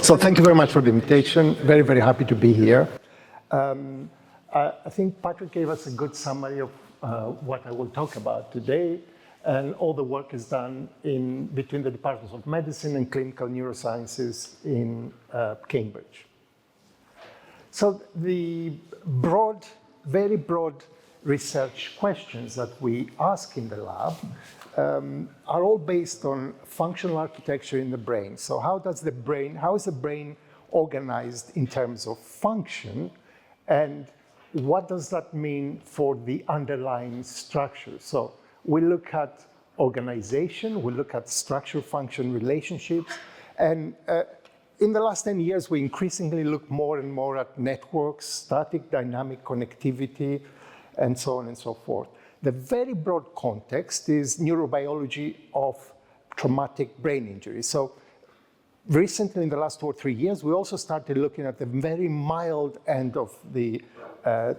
So thank you very much for the invitation. Very, very happy to be here. I think Patrick gave us a good summary of what I will talk about today, and all the work is done between the Departments of Medicine and Clinical Neurosciences in Cambridge. So the very broad research questions that we ask in the lab are all based on functional architecture in the brain. So how is the brain organized in terms of function, and what does that mean for the underlying structure? So we look at organization, we look at structure-function relationships, and in the last 10 years, we increasingly look more and more at networks, static dynamic connectivity, and so on and so forth. The very broad context is neurobiology of traumatic brain injury. So recently, in the last 2 or 3 years, we also started looking at the very mild end of the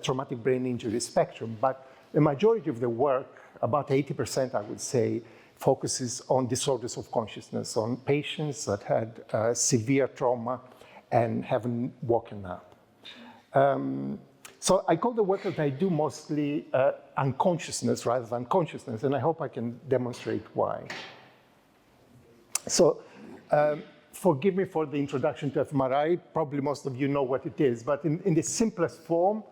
traumatic brain injury spectrum. But the majority of the work, about 80%, I would say, focuses on disorders of consciousness, on patients that had severe trauma and haven't woken up. So I call the work that I do mostly unconsciousness rather than consciousness, and I hope I can demonstrate why. So forgive me for the introduction to fMRI. Probably most of you know what it is, but in the simplest form,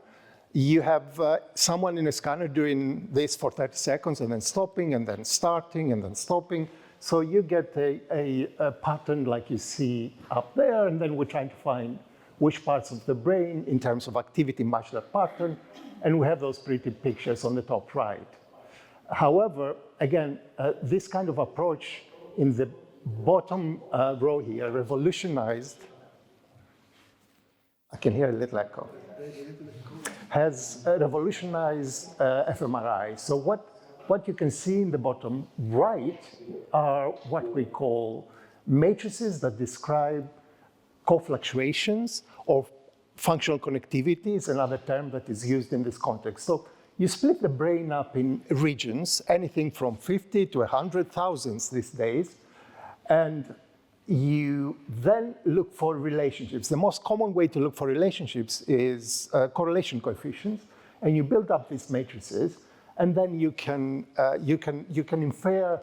you have someone in a scanner doing this for 30 seconds and then stopping and then starting and then stopping. So you get a pattern like you see up there, and then we're trying to find which parts of the brain in terms of activity match that pattern, and we have those pretty pictures on the top right. However, again, this kind of approach in the bottom row here revolutionized, I can hear a little echo, has revolutionized fMRI. So what you can see in the bottom right are what we call matrices that describe co-fluctuations or functional connectivity is another term that is used in this context. So you split the brain up in regions, anything from 50 to 100,000 these days, and you then look for relationships. The most common way to look for relationships is correlation coefficients, and you build up these matrices, and then you can infer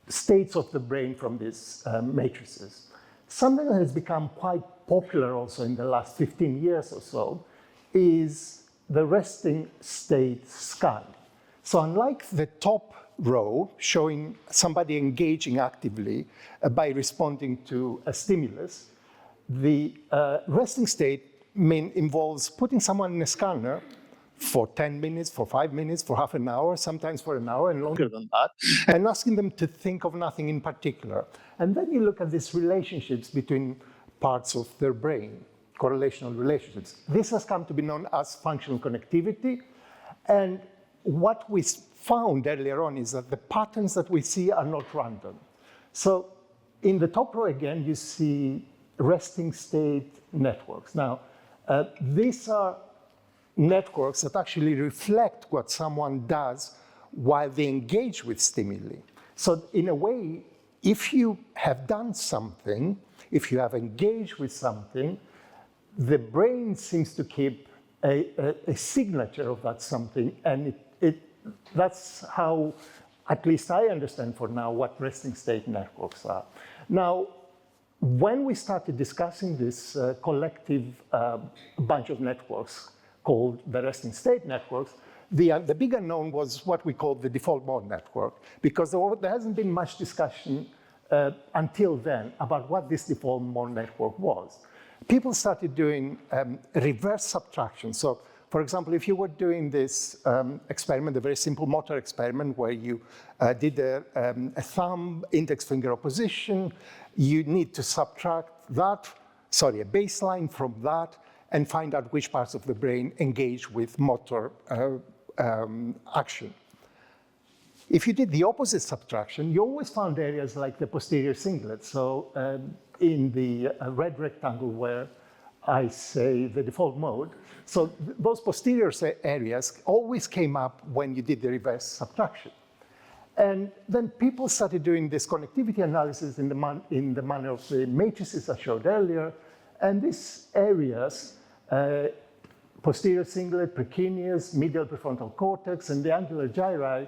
states of the brain from these matrices. Something that has become quite popular also in the last 15 years or so is the resting state scan. So unlike the top row showing somebody engaging actively by responding to a stimulus, the resting state involves putting someone in a scanner for 10 minutes, for 5 minutes, for half an hour, sometimes for an hour and longer than that, and asking them to think of nothing in particular. And then you look at these relationships between parts of their brain, correlational relationships. This has come to be known as functional connectivity. And what we found earlier on is that the patterns that we see are not random. So in the top row again, you see resting state networks. Now, these are networks that actually reflect what someone does while they engage with stimuli. So in a way, if you have done something, if you have engaged with something, the brain seems to keep a signature of that something, and that's how, at least I understand for now, what resting state networks are. Now, when we started discussing this collective bunch of networks called the resting state networks, the big unknown was what we call the default mode network, because there hasn't been much discussion until then about what this default mode network was. People started doing reverse subtraction. So, for example, if you were doing this experiment, a very simple motor experiment where you did a thumb index finger opposition, you need to subtract that, a baseline from that, and find out which parts of the brain engage with motor action. If you did the opposite subtraction, you always found areas like the posterior cingulate. So in the red rectangle where I say the default mode, so those posterior areas always came up when you did the reverse subtraction. And then people started doing this connectivity analysis in the manner of the matrices I showed earlier. And these areas, posterior cingulate, precuneus, medial prefrontal cortex, and the angular gyri,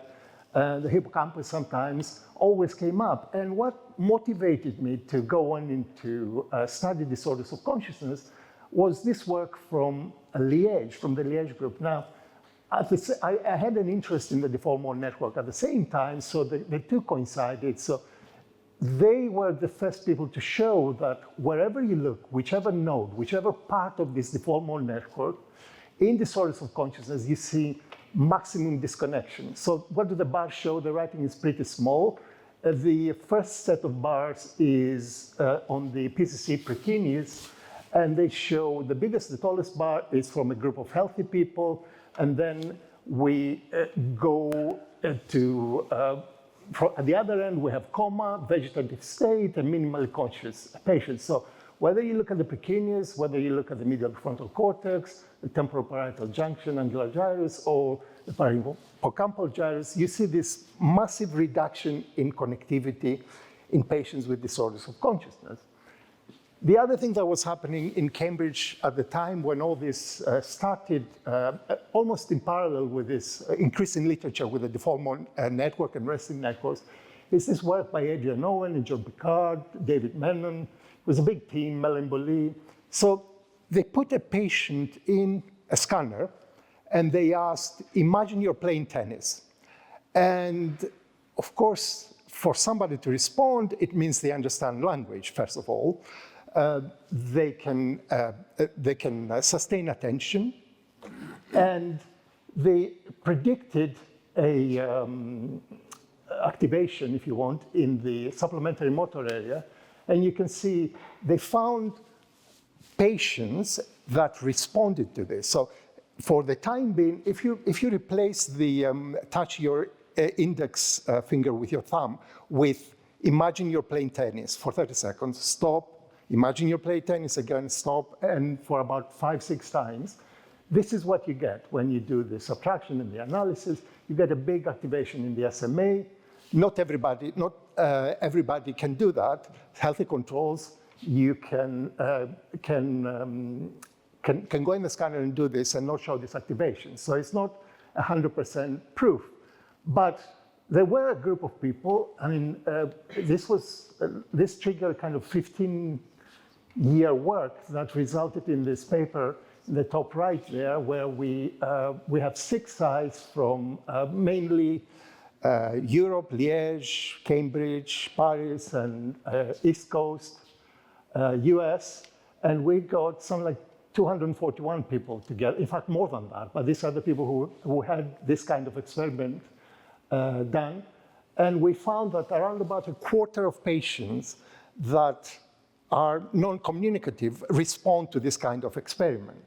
the hippocampus sometimes, always came up. And what motivated me to go on into study disorders of consciousness was this work from Liège, from the Liège group. Now, I had an interest in the default mode network at the same time, so the two coincided. So they were the first people to show that wherever you look, whichever node, whichever part of this default mode network, in disorders of consciousness, you see maximum disconnection. So what do the bars show? The writing is pretty small. The first set of bars is on the PCC precuneus, and they show the biggest, the tallest bar is from a group of healthy people, and then we go to, at the other end, we have coma, vegetative state, and minimally conscious patients. So whether you look at the precuneus, whether you look at the medial frontal cortex, the temporoparietal junction, angular gyrus, or the parahippocampal gyrus, you see this massive reduction in connectivity in patients with disorders of consciousness. The other thing that was happening in Cambridge at the time when all this started, almost in parallel with this increasing literature with the default mode network and resting networks, is this work by Adrian Owen and John Picard, David Menon. It was a big team, Melanie Bolli. So they put a patient in a scanner and they asked, imagine you're playing tennis. And of course, for somebody to respond, it means they understand language, first of all. They can sustain attention, and they predicted a activation, if you want, in the supplementary motor area. And you can see they found patients that responded to this. So for the time being, if you replace the touch your index finger with your thumb with imagine you're playing tennis for 30 seconds, stop, imagine you're playing tennis again, stop, and for about 5-6 times, this is what you get when you do the subtraction and the analysis. You get a big activation in the SMA. Not everybody can do that. Healthy controls, you can go in the scanner and do this and not show this activation. So it's not 100% proof. But there were a group of people, I mean, this triggered kind of 15-year work that resulted in this paper in the top right there, where we have 6 sites from mainly Europe, Liège, Cambridge, Paris, and East Coast, US, and we got something like 241 people together, in fact more than that, but these are the people who had this kind of experiment done. And we found that around about a quarter of patients that are non-communicative respond to this kind of experiment.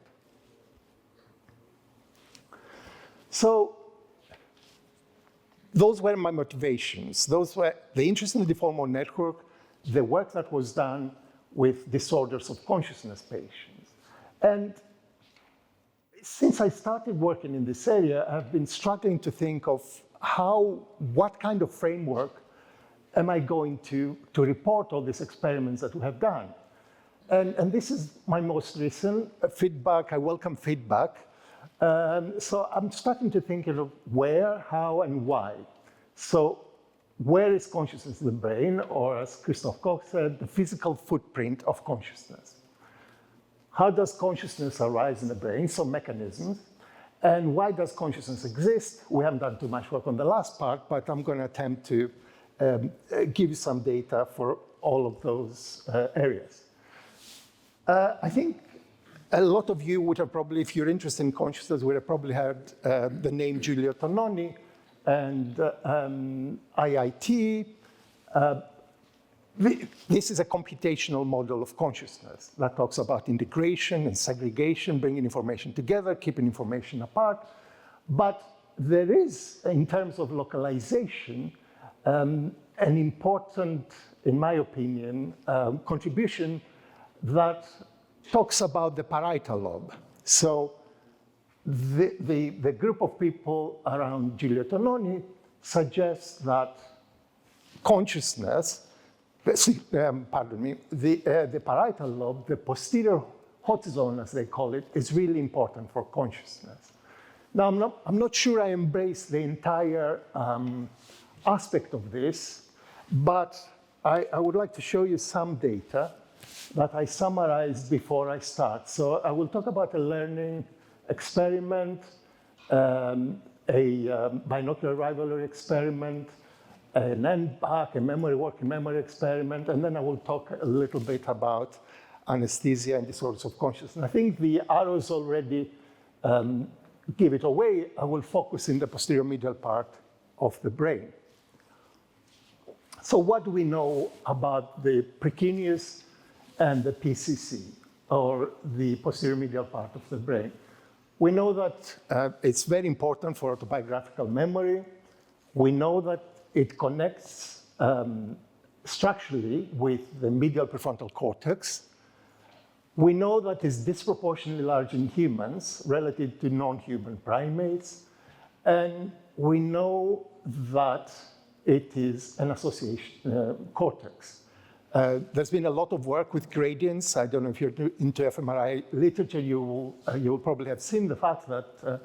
So those were my motivations. Those were the interest in the default mode network, the work that was done with disorders of consciousness patients. And since I started working in this area, I've been struggling to think of what kind of framework am I going to report all these experiments that we have done. And this is my most recent feedback. I welcome feedback. So I'm starting to think of where, how, and why. So where is consciousness in the brain? Or as Christoph Koch said, the physical footprint of consciousness. How does consciousness arise in the brain? So mechanisms. And why does consciousness exist? We haven't done too much work on the last part, but I'm going to attempt to give you some data for all of those areas. I think a lot of you would have probably, if you're interested in consciousness, would have probably heard the name Giulio Tononi and IIT. This is a computational model of consciousness that talks about integration and segregation, bringing information together, keeping information apart. But there is, in terms of localization, an important, in my opinion, contribution that talks about the parietal lobe. So the group of people around Giulio Tononi suggests that consciousness, pardon me, the parietal lobe, the posterior hot zone, as they call it, is really important for consciousness. Now, I'm not sure I embrace the entire aspect of this, but I would like to show you some data that I summarized before I start. So I will talk about a learning experiment, a binocular rivalry experiment, an end-back, a memory working memory experiment, and then I will talk a little bit about anesthesia and disorders of consciousness. I think the arrows already give it away. I will focus in the posterior medial part of the brain. So what do we know about the precuneus and the PCC, or the posterior medial part of the brain? We know that it's very important for autobiographical memory. We know that it connects structurally with the medial prefrontal cortex. We know that it's disproportionately large in humans relative to non-human primates. And we know that it is an association cortex. There's been a lot of work with gradients. I don't know if you're into fMRI literature, you will probably have seen the fact that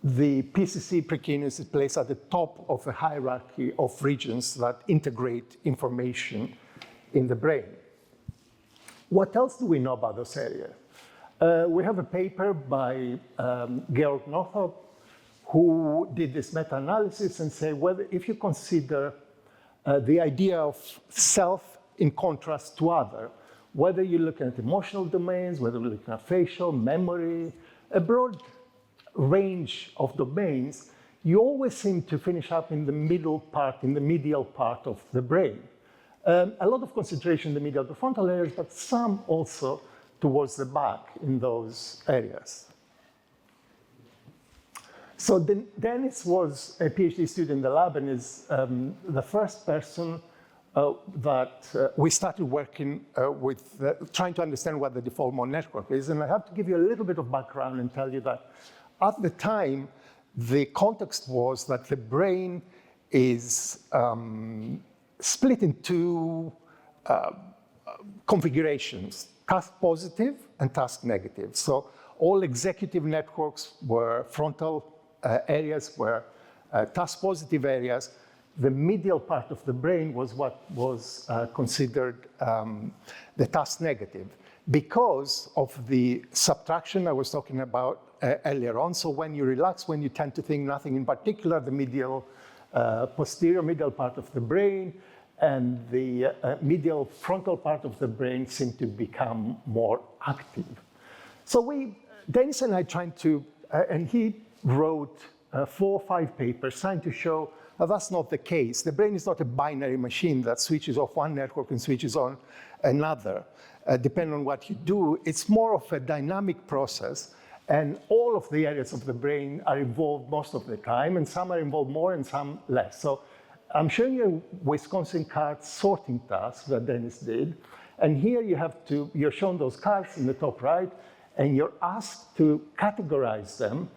the PCC precuneus is placed at the top of a hierarchy of regions that integrate information in the brain. What else do we know about those areas? We have a paper by Georg Northrop, who did this meta-analysis and say whether, if you consider the idea of self in contrast to other, whether you're looking at emotional domains, whether you're looking at facial, memory, a broad range of domains, you always seem to finish up in the middle part, in the medial part of the brain. A lot of concentration in the medial prefrontal areas, but some also towards the back in those areas. So Dennis was a PhD student in the lab and is the first person that we started working with, trying to understand what the default mode network is. And I have to give you a little bit of background and tell you that at the time, the context was that the brain is split into two configurations, task positive and task negative. So all executive networks were frontal areas, were task positive areas. The medial part of the brain was what was considered the task negative because of the subtraction I was talking about earlier on. So when you relax, when you tend to think nothing in particular, the medial, posterior medial part of the brain and the medial frontal part of the brain seem to become more active. So Dennis and I trying to, and he wrote 4 or 5 papers trying to show that's not the case. The brain is not a binary machine that switches off one network and switches on another, depending on what you do. It's more of a dynamic process, and all of the areas of the brain are involved most of the time, and some are involved more and some less. So I'm showing you a Wisconsin card sorting task that Dennis did, and here you're shown those cards in the top right, and you're asked to categorize them,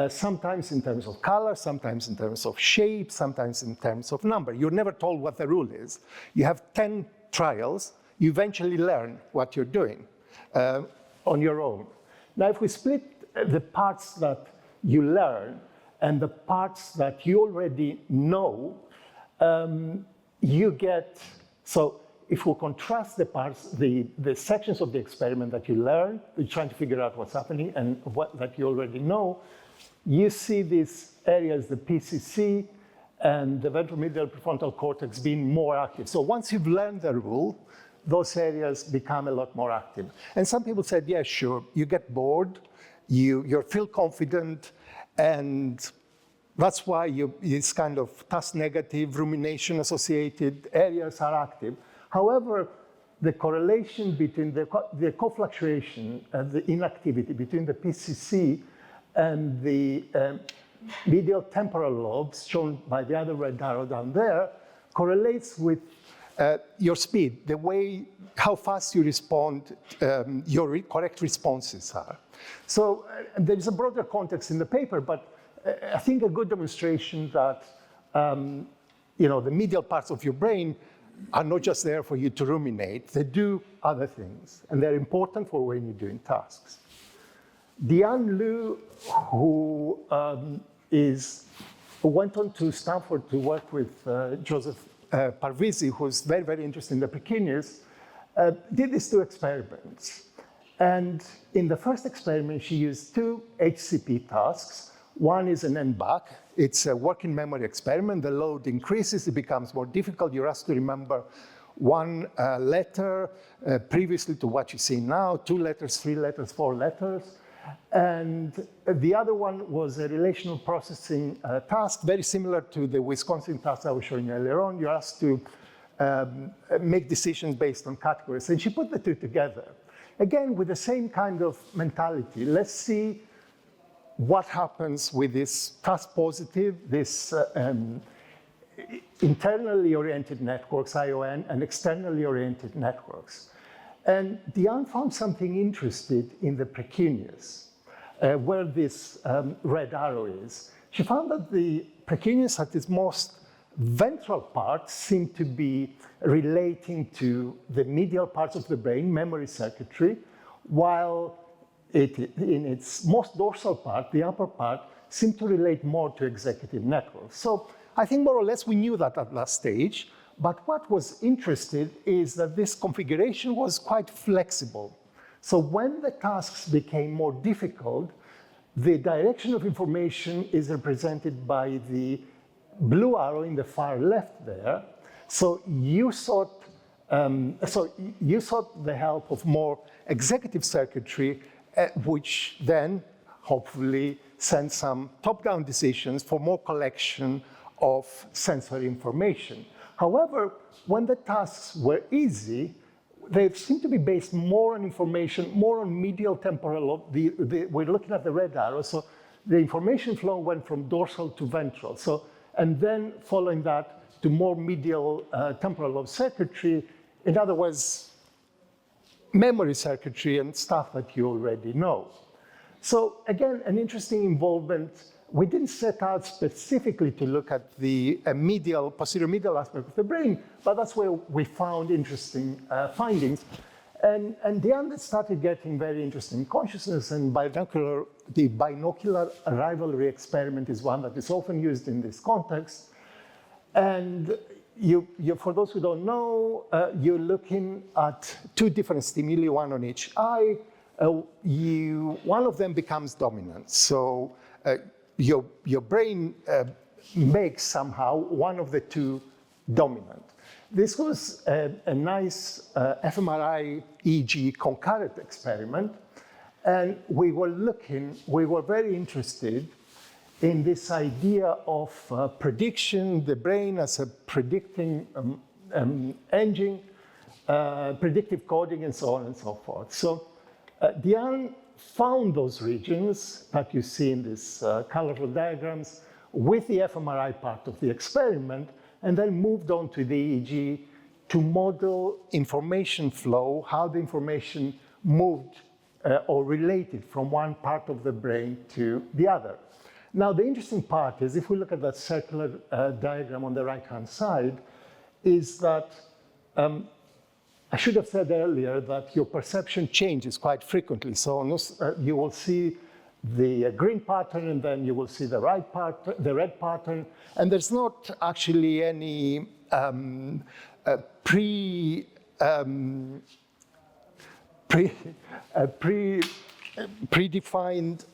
sometimes in terms of color, sometimes in terms of shape, sometimes in terms of number. You're never told what the rule is. You have 10 trials. You eventually learn what you're doing on your own. Now, if we split the parts that you learn and the parts that you already know, you get, so if we contrast the parts, the sections of the experiment that you learn, you're trying to figure out what's happening and what that you already know, you see these areas, the PCC and the ventromedial prefrontal cortex being more active. So once you've learned the rule, those areas become a lot more active. And some people said, yeah, sure, you get bored, you feel confident, and that's why these kind of task negative, rumination associated areas are active. However, the correlation between the co-fluctuation and the inactivity between the PCC and the medial temporal lobes, shown by the other red arrow down there, correlates with your speed, the way, how fast you respond, your correct responses are. So there is a broader context in the paper, but I think a good demonstration that the medial parts of your brain are not just there for you to ruminate, they do other things, and they're important for when you're doing tasks. Diane Liu, who went on to Stanford to work with Joseph Parvizi, who's very, very interested in the precuneus, did these two experiments. And in the first experiment, she used two HCP tasks. One is an NBAC. It's a working memory experiment. The load increases, it becomes more difficult. You're asked to remember one letter previously to what you see now, 2 letters, 3 letters, 4 letters. And the other one was a relational processing task, very similar to the Wisconsin task I was showing you earlier on. You're asked to make decisions based on categories. And she put the two together. Again, with the same kind of mentality. Let's see what happens with this task positive, this internally oriented networks, ION, and externally oriented networks. And Diane found something interesting in the precuneus, where this red arrow is. She found that the precuneus at its most ventral parts seem to be relating to the medial parts of the brain, memory circuitry, while in its most dorsal part, the upper part, seem to relate more to executive networks. So I think more or less we knew that at that stage, but what was interesting is that this configuration was quite flexible. So when the tasks became more difficult, the direction of information is represented by the blue arrow in the far left there. So you sought the help of more executive circuitry, which then hopefully sends some top-down decisions for more collection of sensory information. However, when the tasks were easy, they seem to be based more on information, more on medial temporal lobe. We're looking at the red arrow, so the information flow went from dorsal to ventral. So, and then following that to more medial temporal lobe circuitry, in other words, memory circuitry and stuff that you already know. So again, an interesting involvement. We didn't set out specifically to look at the posterior medial aspect of the brain, but that's where we found interesting findings. And Diane started getting very interesting consciousness, and the binocular rivalry experiment is one that is often used in this context. And for those who don't know, you're looking at two different stimuli, one on each eye. One of them becomes dominant. So your brain makes somehow one of the two dominant. This was a nice fMRI EEG concurrent experiment. And we were very interested in this idea of prediction, the brain as a predicting engine, predictive coding, and so on and so forth. So Diane found those regions that you see in these colorful diagrams with the fMRI part of the experiment, and then moved on to the EEG to model information flow, how the information moved or related from one part of the brain to the other. Now, the interesting part is, if we look at that circular diagram on the right-hand side, is that I should have said earlier that your perception changes quite frequently. So you will see the green pattern, and then you will see the red pattern, and there's not actually any predefined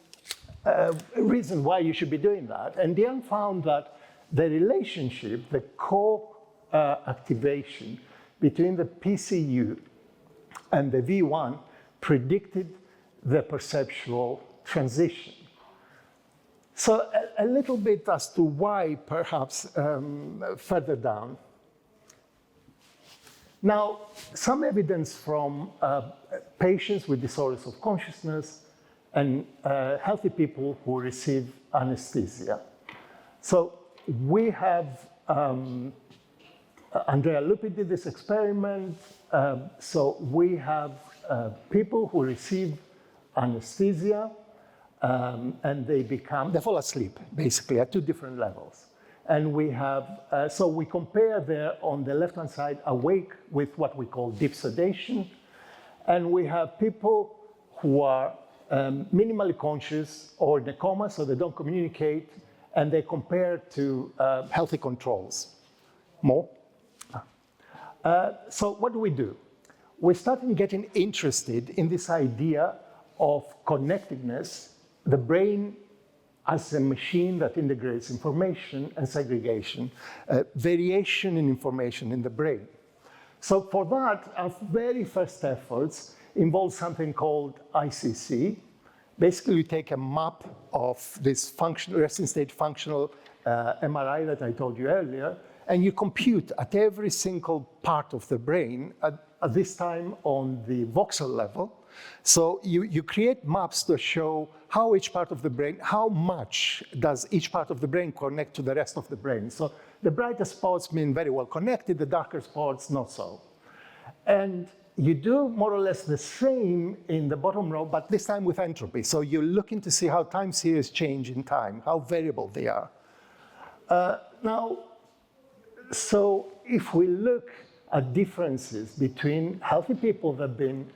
reason why you should be doing that. And Diane found that the relationship, the co-activation between the PCU and the V1 predicted the perceptual transition. So a little bit as to why, perhaps, further down. Now, some evidence from patients with disorders of consciousness and healthy people who receive anesthesia. So we have, Andrea Lupi did this experiment. So we have people who receive anesthesia, and they fall asleep, basically, at two different levels. And we have, so we compare there on the left-hand side, awake with what we call deep sedation. And we have people who are minimally conscious or in a coma, so they don't communicate, and they compare to healthy controls. More? So what do? We started getting interested in this idea of connectedness, the brain as a machine that integrates information and segregation, variation in information in the brain. So for that, our very first efforts involved something called ICC. Basically, we take a map of this resting state functional MRI that I told you earlier, and you compute at every single part of the brain, at this time on the voxel level. So you create maps to show how each part of the brain, how much does each part of the brain connect to the rest of the brain. So the brightest spots mean very well connected, the darker spots not so. And you do more or less the same in the bottom row, but this time with entropy. So you're looking to see how time series change in time, how variable they are. So if we look at differences between healthy people that have been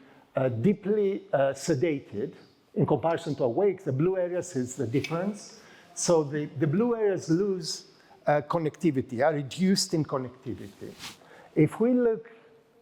deeply sedated in comparison to awake, the blue areas is the difference. So the blue areas lose connectivity, are reduced in connectivity. If we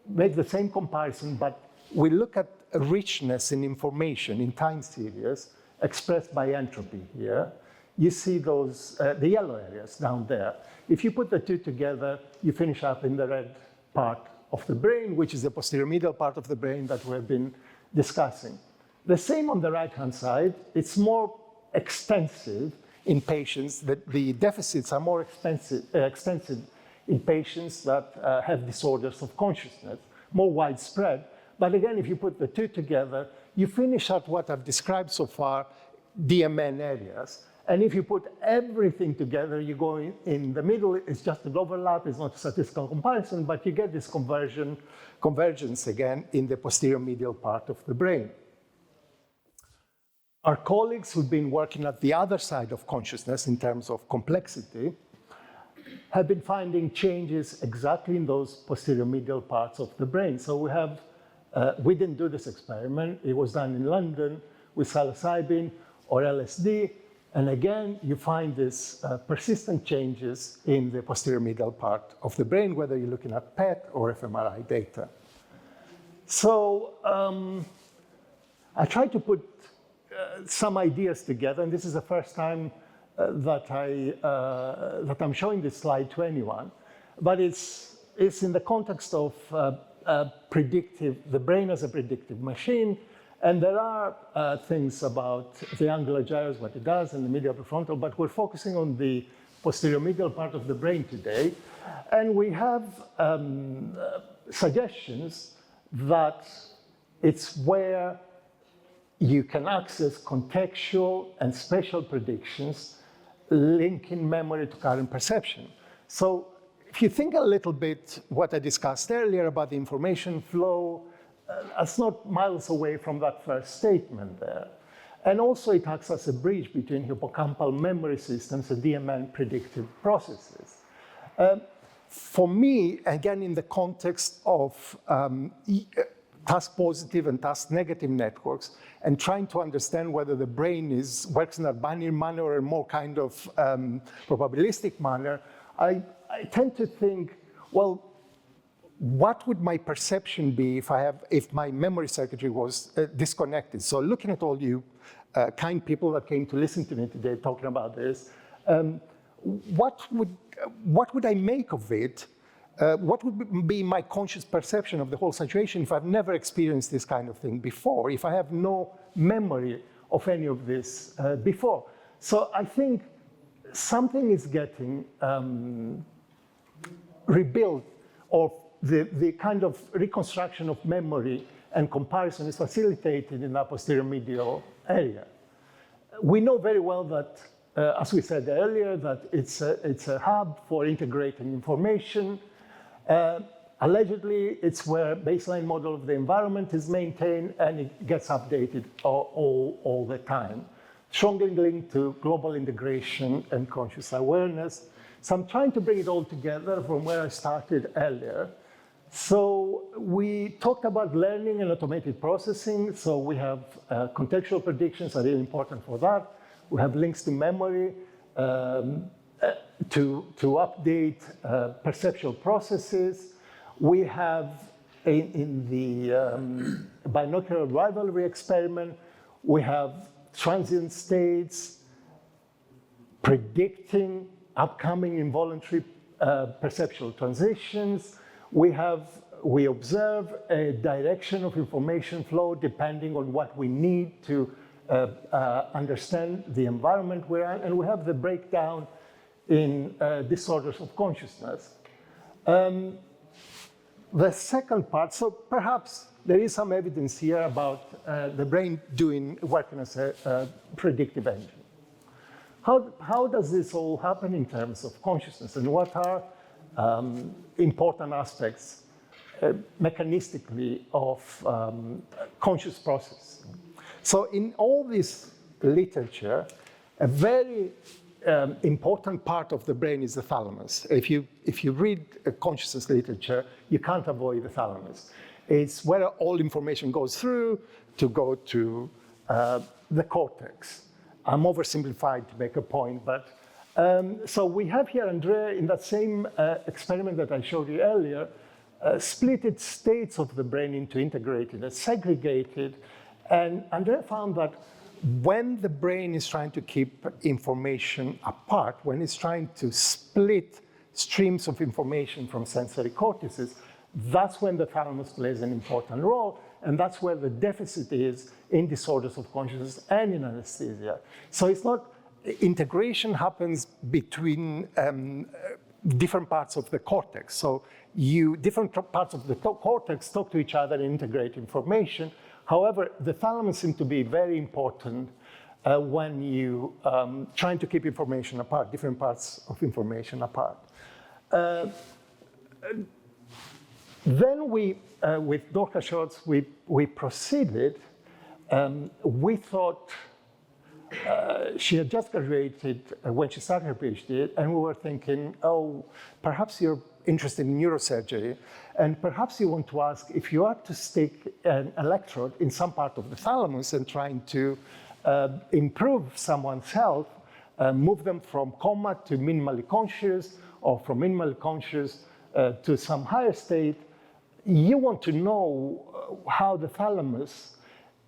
make the same comparison, but we look at richness in information in time series expressed by entropy here, you see those, the yellow areas down there. If you put the two together, you finish up in the red part of the brain, which is the posterior medial part of the brain that we've been discussing. The same on the right-hand side. It's more extensive in patients, the deficits are more extensive in patients that have disorders of consciousness, more widespread. But again, if you put the two together, you finish at what I've described so far, DMN areas. And if you put everything together, you go in the middle, it's just an overlap, it's not a statistical comparison, but you get this convergence again in the posterior medial part of the brain. Our colleagues who've been working at the other side of consciousness in terms of complexity have been finding changes exactly in those posterior medial parts of the brain. So we didn't do this experiment, it was done in London with psilocybin or LSD. And again, you find these persistent changes in the posterior medial part of the brain, whether you're looking at PET or fMRI data. So I tried to put some ideas together, and this is the first time that I'm showing this slide to anyone. But it's in the context of the brain as a predictive machine. And there are things about the angular gyros, what it does, and the medial prefrontal, but we're focusing on the posterior medial part of the brain today. And we have suggestions that it's where you can access contextual and spatial predictions linking memory to current perception. So if you think a little bit what I discussed earlier about the information flow, it's not miles away from that first statement there. And also it acts as a bridge between hippocampal memory systems and DMN predictive processes. For me, again, in the context of task positive and task negative networks, and trying to understand whether the brain works in a binary manner or a more kind of probabilistic manner, I tend to think, well, what would my perception be if my memory circuitry was disconnected? So looking at all you kind people that came to listen to me today talking about this, what would I make of it? What would be my conscious perception of the whole situation if I've never experienced this kind of thing before, if I have no memory of any of this before? So I think something is getting rebuilt, or the kind of reconstruction of memory and comparison is facilitated in that posterior medial area. We know very well that, as we said earlier, that it's a hub for integrating information. Allegedly, it's where baseline model of the environment is maintained and it gets updated all the time. strongly linked to global integration and conscious awareness. So I'm trying to bring it all together from where I started earlier. So we talked about learning and automated processing. So we have contextual predictions are really important for that. We have links to memory to update perceptual processes. We have in the binocular rivalry experiment, we have transient states predicting upcoming involuntary perceptual transitions. We observe a direction of information flow depending on what we need to understand the environment we're in, and we have the breakdown in disorders of consciousness. The second part, so perhaps there is some evidence here about the brain working as a predictive engine. How does this all happen in terms of consciousness, and what are important aspects mechanistically of conscious process? So in all this literature, a very important part of the brain is the thalamus. If you read consciousness literature, you can't avoid the thalamus. It's where all information goes through to go to the cortex. I'm oversimplified to make a point, but so we have here Andrea in that same experiment that I showed you earlier, splitted states of the brain into integrated and segregated, and Andrea found that when the brain is trying to keep information apart, when it's trying to split streams of information from sensory cortices, that's when the thalamus plays an important role, and that's where the deficit is in disorders of consciousness and in anesthesia. So it's not, integration happens between different parts of the cortex. So different parts of the cortex talk to each other and integrate information. However, the thalamus seems to be very important when you trying to keep information apart, different parts of information apart. Then we, with Dr. Schultz, we proceeded. We thought she had just graduated when she started her PhD, and we were thinking, oh, perhaps you're interested in neurosurgery, and perhaps you want to ask if you are to stick an electrode in some part of the thalamus and trying to improve someone's health, move them from coma to minimally conscious, or from minimally conscious to some higher state, you want to know how the thalamus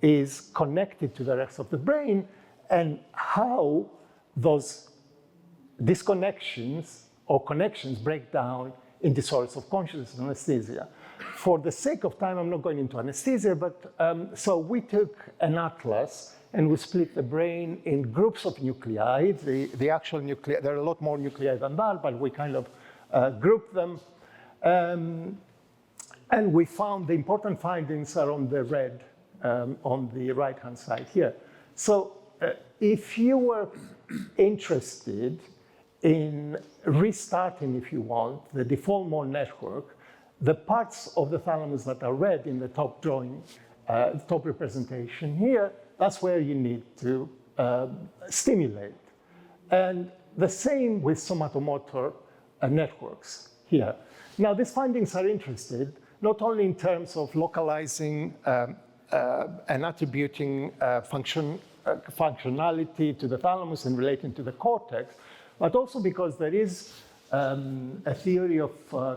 is connected to the rest of the brain and how those disconnections or connections break down in disorders of consciousness and anesthesia. For the sake of time, I'm not going into anesthesia, but so we took an atlas and we split the brain in groups of nuclei. The actual nuclei, there are a lot more nuclei than that, but we kind of grouped them. And we found the important findings are on the red, on the right-hand side here. So if you were interested in restarting, if you want, the default mode network, the parts of the thalamus that are red in the top drawing, top representation here, that's where you need to stimulate. And the same with somatomotor networks here. Now, these findings are interesting, not only in terms of localizing and attributing functionality to the thalamus and relating to the cortex, but also because there is a theory of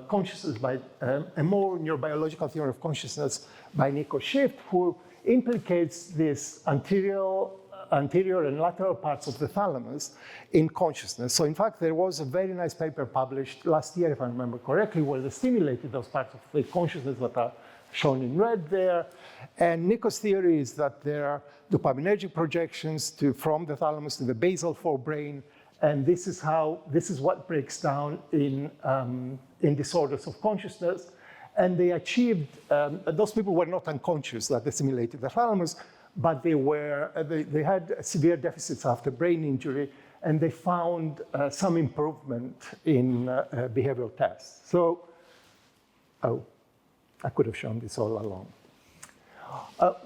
consciousness by a more neurobiological theory of consciousness by Nico Schiff, who implicates this anterior and lateral parts of the thalamus in consciousness. So in fact, there was a very nice paper published last year, if I remember correctly, where they stimulated those parts of the consciousness that are shown in red there. And Nico's theory is that there are dopaminergic projections from the thalamus to the basal forebrain. And this is what breaks down in disorders of consciousness. And they achieved, those people were not unconscious that they stimulated the thalamus, but they had severe deficits after brain injury, and they found some improvement in behavioral tests. So, I could have shown this all along.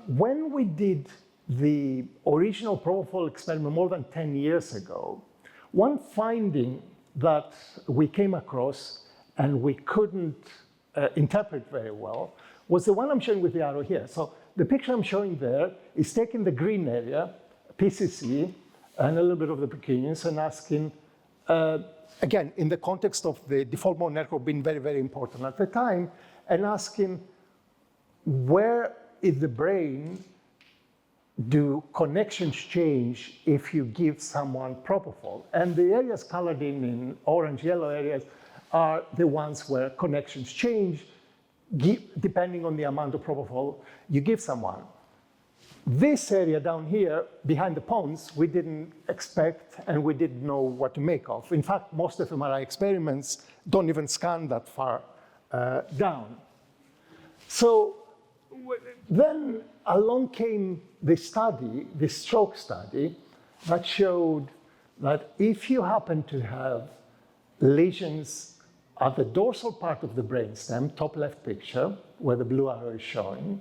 When we did the original propofol experiment more than 10 years ago, one finding that we came across and we couldn't interpret very well was the one I'm showing with the arrow here. So the picture I'm showing there is taking the green area, PCC, and a little bit of the precuneus, and asking, again, in the context of the default mode network being very, very important at the time, and asking where in the brain do connections change if you give someone propofol? And the areas colored in orange, yellow areas are the ones where connections change depending on the amount of propofol you give someone. This area down here, behind the pons, we didn't expect and we didn't know what to make of. In fact, most fMRI experiments don't even scan that far down. So then along came the study, the stroke study, that showed that if you happen to have lesions at the dorsal part of the brainstem, top left picture, where the blue arrow is showing,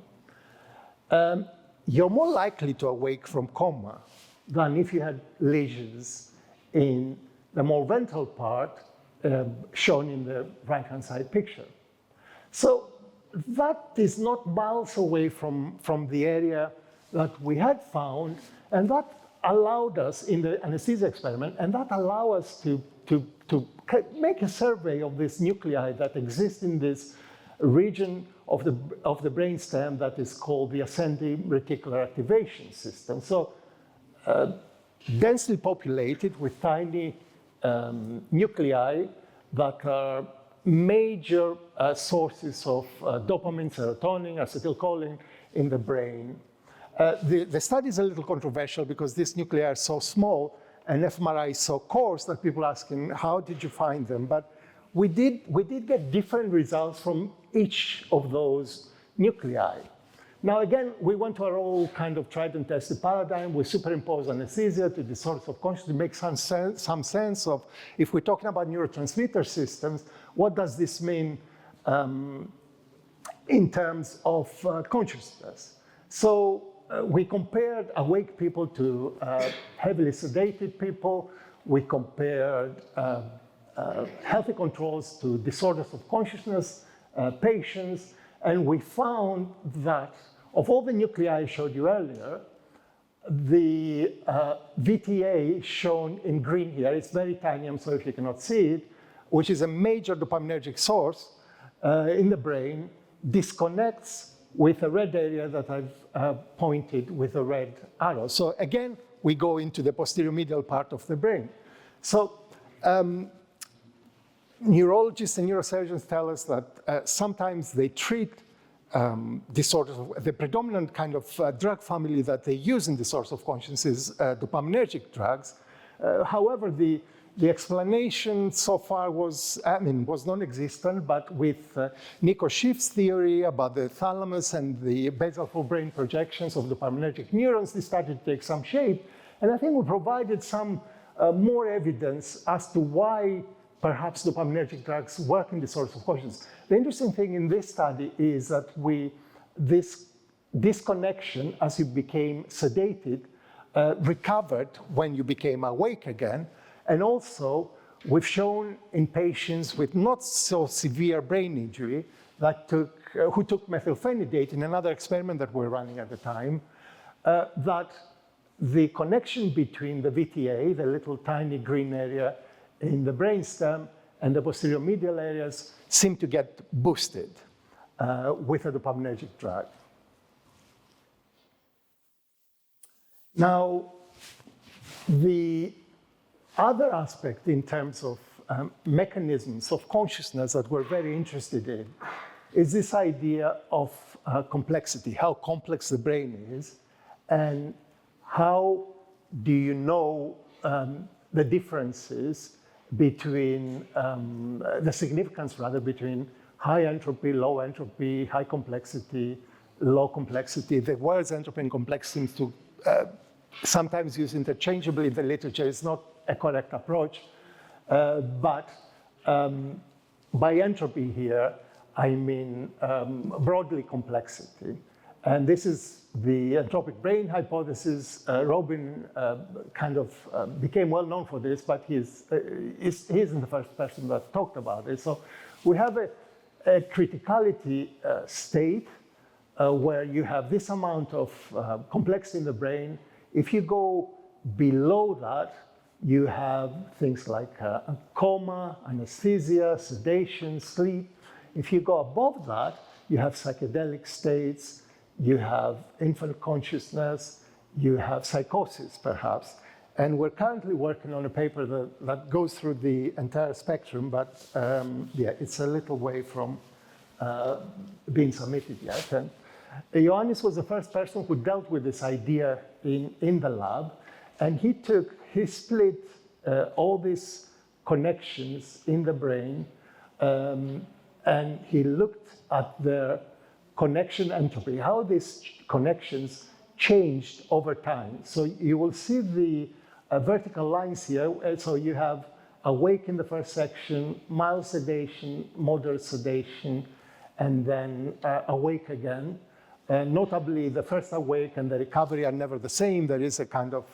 you're more likely to awake from coma than if you had lesions in the more ventral part, shown in the right-hand side picture. So that is not miles away from the area that we had found, and that allowed us in the anesthesia experiment, and that allowed us to make a survey of this nuclei that exist in this region of the brainstem that is called the ascending reticular activation system. So densely populated with tiny nuclei that are major sources of dopamine, serotonin, acetylcholine in the brain. The study is a little controversial because these nuclei are so small and fMRI is so coarse that people are asking, how did you find them? But we did get different results from each of those nuclei. Now again, we went to our old kind of tried and tested paradigm. We superimpose anesthesia to the source of consciousness to make some sense of, if we're talking about neurotransmitter systems, what does this mean in terms of consciousness? So we compared awake people to heavily sedated people. We compared healthy controls to disorders of consciousness patients. And we found that of all the nuclei I showed you earlier, the VTA shown in green here, it's very tiny, I'm sorry if you cannot see it, which is a major dopaminergic source in the brain, disconnects with a red area that I've pointed with a red arrow. So again, we go into the posterior medial part of the brain. So neurologists and neurosurgeons tell us that sometimes they treat disorders. The predominant kind of drug family that they use in disorders of consciousness is dopaminergic drugs. However, the explanation so far was non-existent, but with Nico Schiff's theory about the thalamus and the basal forebrain projections of dopaminergic neurons, they started to take some shape. And I think we provided some more evidence as to why perhaps dopaminergic drugs work in disorders of consciousness. The interesting thing in this study is that this disconnection as you became sedated recovered when you became awake again. And also, we've shown in patients with not so severe brain injury that who took methylphenidate in another experiment that we're running at the time, that the connection between the VTA, the little tiny green area in the brainstem, and the posterior medial areas seem to get boosted with a dopaminergic drug. Now, the other aspect in terms of mechanisms of consciousness that we're very interested in is this idea of complexity, how complex the brain is, and how do you know the differences between, the significance rather, between high entropy, low entropy, high complexity, low complexity. The words entropy and complex seems to sometimes used interchangeably in the literature. It's not a correct approach, but by entropy here, I mean broadly complexity. And this is the entropic brain hypothesis. Robin kind of became well known for this, but he isn't the first person that talked about it. So we have a criticality state where you have this amount of complexity in the brain. If you go below that, you have things like a coma, anesthesia, sedation, sleep. If you go above that, you have psychedelic states, you have infant consciousness, you have psychosis, perhaps. And we're currently working on a paper that goes through the entire spectrum, but yeah, it's a little way from being submitted yet. And Ioannis was the first person who dealt with this idea in the lab, and he split all these connections in the brain, and he looked at their connection entropy, how these connections changed over time. So you will see the vertical lines here. So you have awake in the first section, mild sedation, moderate sedation, and then awake again. Notably, the first awake and the recovery are never the same. There is a kind of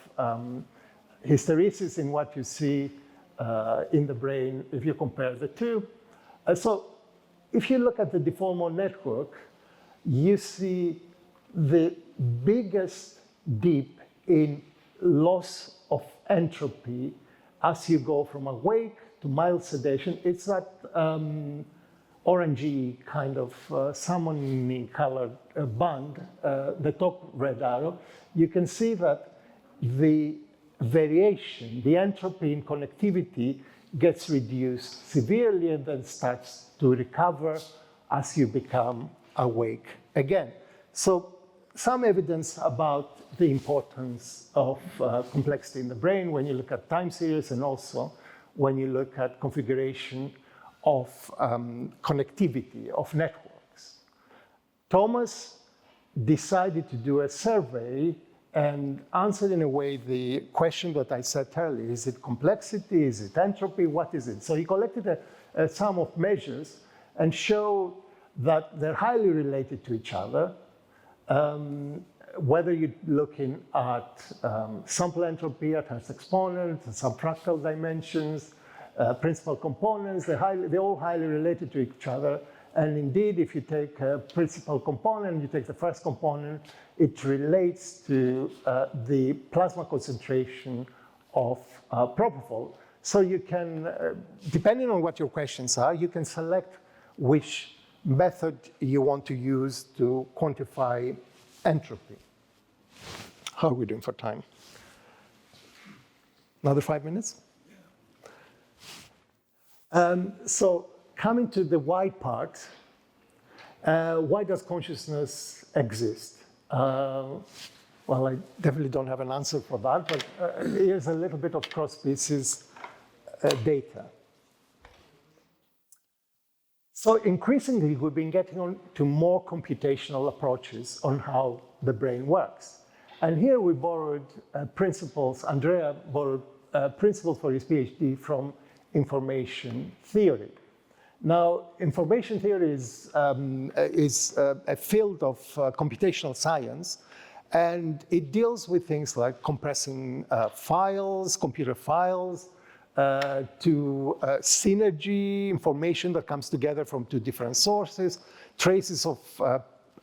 hysteresis in what you see in the brain if you compare the two. So if you look at the deformal network, you see the biggest dip in loss of entropy as you go from awake to mild sedation. It's that orangey kind of salmon colored band, the top red arrow. You can see that the variation, the entropy in connectivity gets reduced severely and then starts to recover as you become awake again. So some evidence about the importance of complexity in the brain when you look at time series and also when you look at configuration of connectivity of networks. Thomas decided to do a survey and answered in a way the question that I said earlier. Is it complexity? Is it entropy? What is it? So he collected a sum of measures and showed that they're highly related to each other. Whether you're looking at sample entropy, at Hertz exponent, subfractal dimensions, principal components, they're all highly related to each other. And indeed, if you take a principal component, you take the first component, it relates to the plasma concentration of propofol. So you can, depending on what your questions are, you can select which method you want to use to quantify entropy. How are we doing for time? Another 5 minutes? So coming to the why part, why does consciousness exist? Well, I definitely don't have an answer for that, but here's a little bit of cross-species data. So increasingly, we've been getting on to more computational approaches on how the brain works. And here we borrowed principles, Andrea borrowed principles for his PhD from information theory. Now, information theory is a field of computational science, and it deals with things like compressing files, computer files, to synergy, information that comes together from two different sources, traces of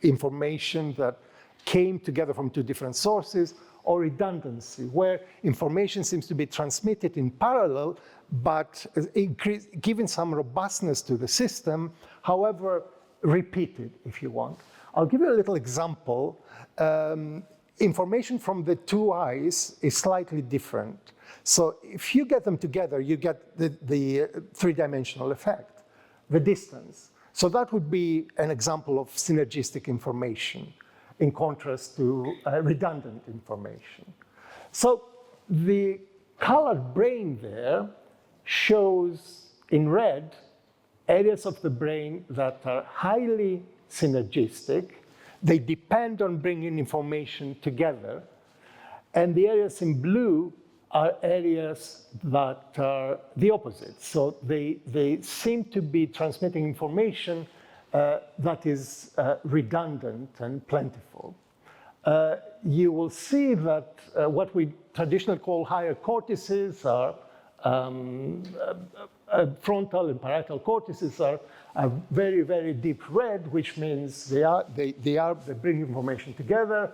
information that came together from two different sources, or redundancy, where information seems to be transmitted in parallel, but giving some robustness to the system, however repeated, if you want. I'll give you a little example. Information from the two eyes is slightly different. So if you get them together, you get the three-dimensional effect, the distance. So that would be an example of synergistic information in contrast to redundant information. So the colored brain there shows in red areas of the brain that are highly synergistic. They depend on bringing information together. And the areas in blue are areas that are the opposite. So they seem to be transmitting information that is redundant and plentiful. You will see that what we traditionally call higher cortices are frontal and parietal cortices are very, very deep red, which means they bring information together.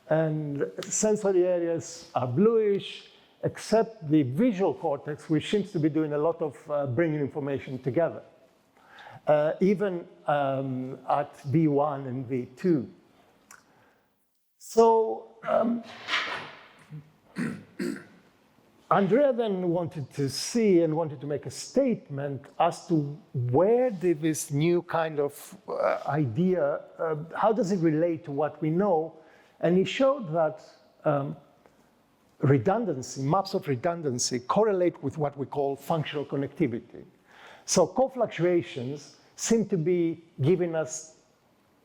And sensory areas are bluish, except the visual cortex, which seems to be doing a lot of bringing information together, even at V1 and V2. So Andrea then wanted to see and wanted to make a statement as to where did this new kind of idea, how does it relate to what we know? And he showed that redundancy, maps of redundancy, correlate with what we call functional connectivity. So co-fluctuations seem to be giving us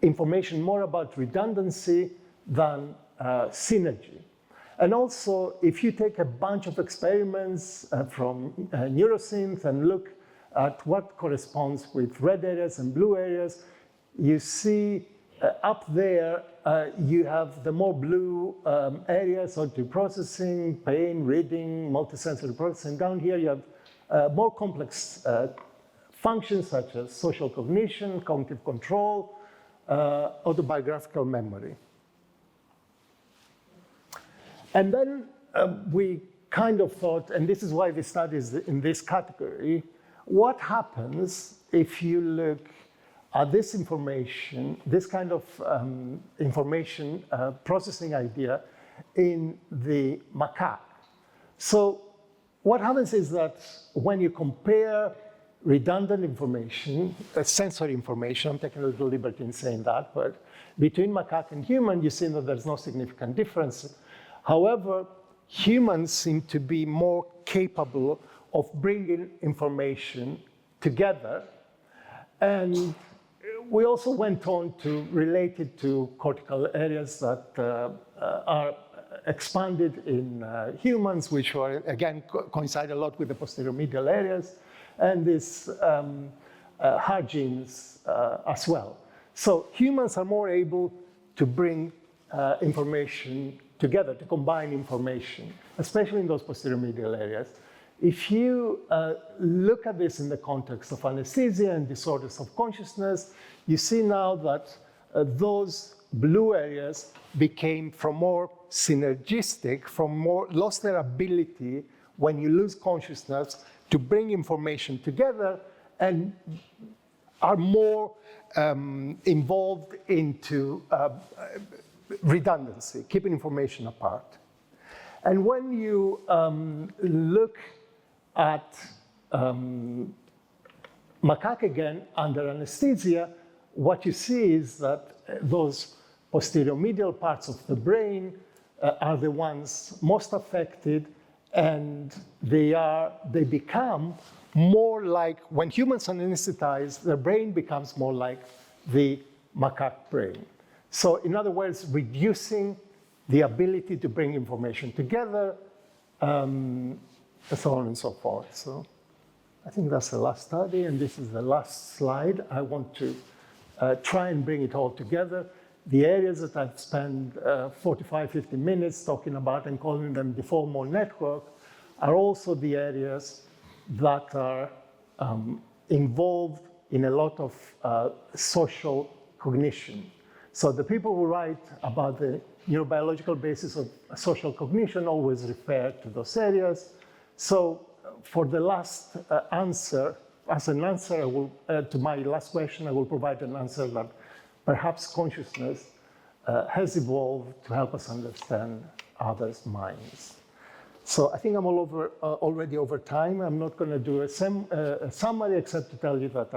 information more about redundancy than synergy. And also, if you take a bunch of experiments from neuroscience and look at what corresponds with red areas and blue areas, you see up there, you have the more blue areas, auditory processing, pain, reading, multisensory processing. Down here, you have more complex functions such as social cognition, cognitive control, autobiographical memory. And then we kind of thought, and this is why this study is in this category, what happens if you look at this information, this kind of information processing idea in the macaque? So what happens is that when you compare redundant information, sensory information, I'm taking a little liberty in saying that, but between macaque and human, you see that there's no significant difference. However, humans seem to be more capable of bringing information together. And we also went on to relate it to cortical areas that are expanded in humans, which are, again, coincide a lot with the posterior medial areas, and these hard genes as well. So humans are more able to bring information together, to combine information, especially in those posterior medial areas. If you look at this in the context of anesthesia and disorders of consciousness, you see now that those blue areas became from more synergistic, lost their ability when you lose consciousness to bring information together and are more involved into redundancy, keeping information apart. And when you look at macaque again under anesthesia, what you see is that those posterior medial parts of the brain are the ones most affected, and they become more like, when humans are anesthetized, their brain becomes more like the macaque brain. So in other words, reducing the ability to bring information together, and so on and so forth. So I think that's the last study, and this is the last slide. I want to try and bring it all together. The areas that I've spent 45, 50 minutes talking about and calling them default mode network are also the areas that are involved in a lot of social cognition. So the people who write about the neurobiological basis of social cognition always refer to those areas. So for the last answer, as an answer to my last question, I will provide an answer that perhaps consciousness has evolved to help us understand others' minds. So I think I'm already over time. I'm not going to do a summary except to tell you that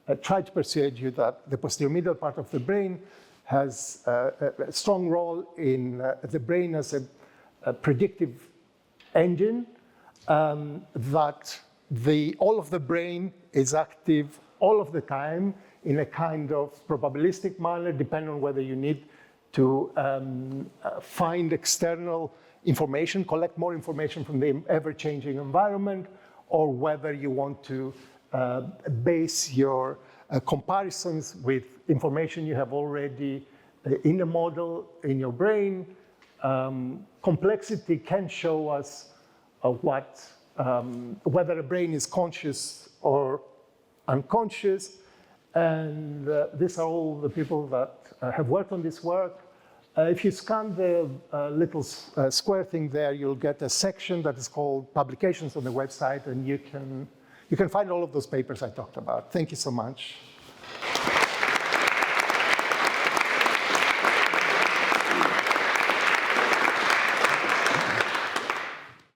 I tried to persuade you that the posterior medial part of the brain has a strong role in the brain as a predictive engine, that all of the brain is active all of the time in a kind of probabilistic manner, depending on whether you need to find external information, collect more information from the ever-changing environment, or whether you want to base your comparisons with information you have already in a model in your brain. Complexity can show us whether a brain is conscious or unconscious. And these are all the people that have worked on this work. If you scan the little square thing there, you'll get a section that is called Publications on the website, and you can find all of those papers I talked about. Thank you so much.